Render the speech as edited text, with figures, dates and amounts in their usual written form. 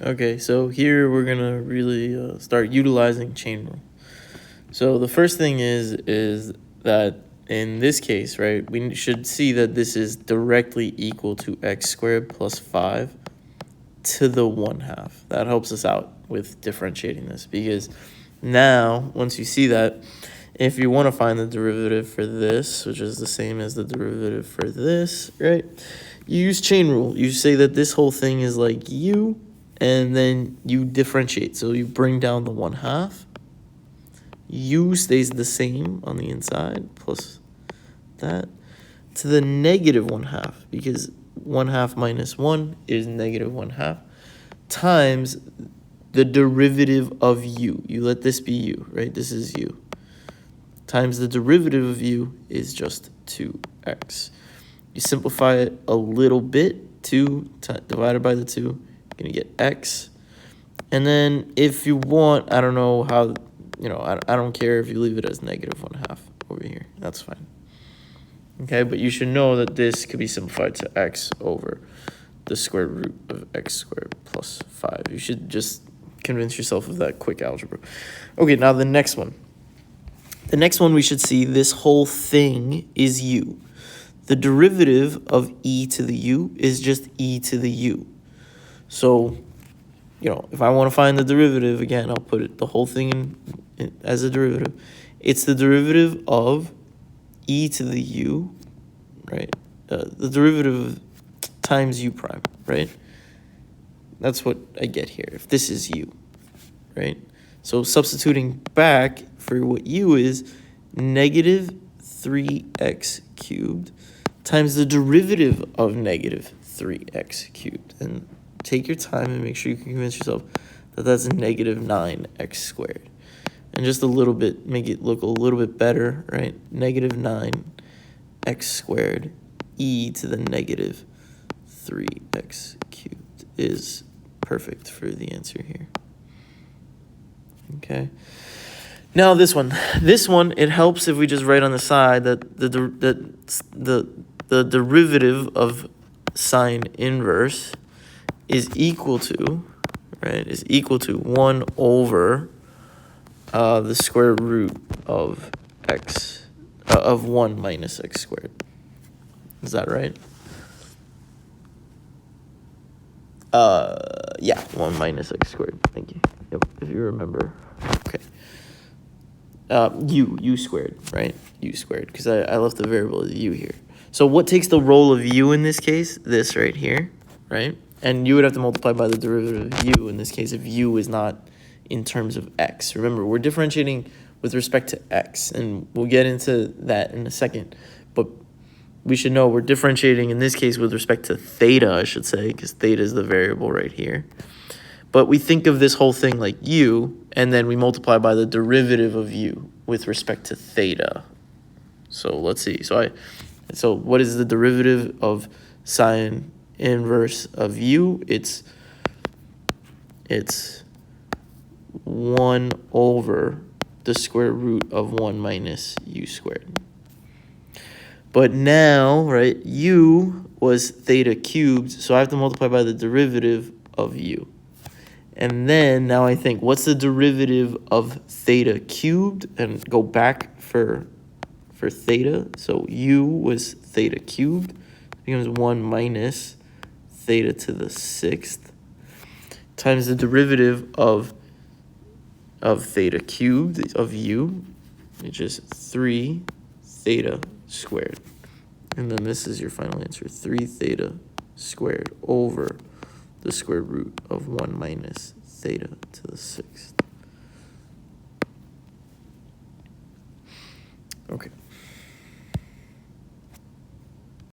Okay, so here we're gonna really start utilizing chain rule. So the first thing is that in this case, right, we should see that this is directly equal to x squared plus 5 to the 1/2. That helps us out with differentiating this, because now once you see that, if you want to find the derivative for this, which is the same as the derivative for this, right, you use chain rule. You say that this whole thing is like u, and then you differentiate. So you bring down the 1/2. U stays the same on the inside, plus that, to the negative 1/2, because 1/2 minus 1 is negative 1/2, times the derivative of u. You let this be u, right? This is u. Times the derivative of u is just 2x. You simplify it a little bit, 2 divided by the 2, you're going to get x. And then if you want, I don't know how, I don't care if you leave it as negative 1/2 over here. That's fine. Okay, but you should know that this could be simplified to x over the square root of x squared plus 5. You should just convince yourself of that quick algebra. Okay, now the next one. The next one we should see this whole thing is u. The derivative of e to the u is just e to the u. So, if I want to find the derivative, again, I'll put the whole thing in as a derivative. It's the derivative of e to the u, right? The derivative times u prime, right? That's what I get here, if this is u, right? So substituting back for what u is, negative 3x cubed times the derivative of negative 3x cubed. And take your time and make sure you can convince yourself that that's negative 9x squared. And just a little bit, make it look a little bit better, right? Negative 9x squared e to the negative 3x cubed is perfect for the answer here. Okay. Now this one, it helps if we just write on the side that the derivative of sine inverse is equal to, right, is equal to 1 over the square root of x, of 1 minus x squared. Is that right? Yeah, 1 minus x squared. Thank you. Yep, if you remember. Okay. U squared, right? U squared, because I left the variable as u here. So what takes the role of u in this case? This right here, right? And you would have to multiply by the derivative of u in this case if u is not in terms of x. Remember, we're differentiating with respect to x, and we'll get into that in a second. But we should know we're differentiating in this case with respect to theta, I should say, because theta is the variable right here. But we think of this whole thing like u, and then we multiply by the derivative of u with respect to theta. So let's see. So what is the derivative of sine inverse of u? It's 1 over the square root of 1 minus u squared. But now, right, u was theta cubed, so I have to multiply by the derivative of u. And then now I think, what's the derivative of theta cubed? And go back for theta. So u was theta cubed. It becomes 1 minus theta to the 6th times the derivative of theta cubed of u, which is 3 theta squared. And then this is your final answer, 3 theta squared over the square root of 1 minus theta to the 6th. Okay.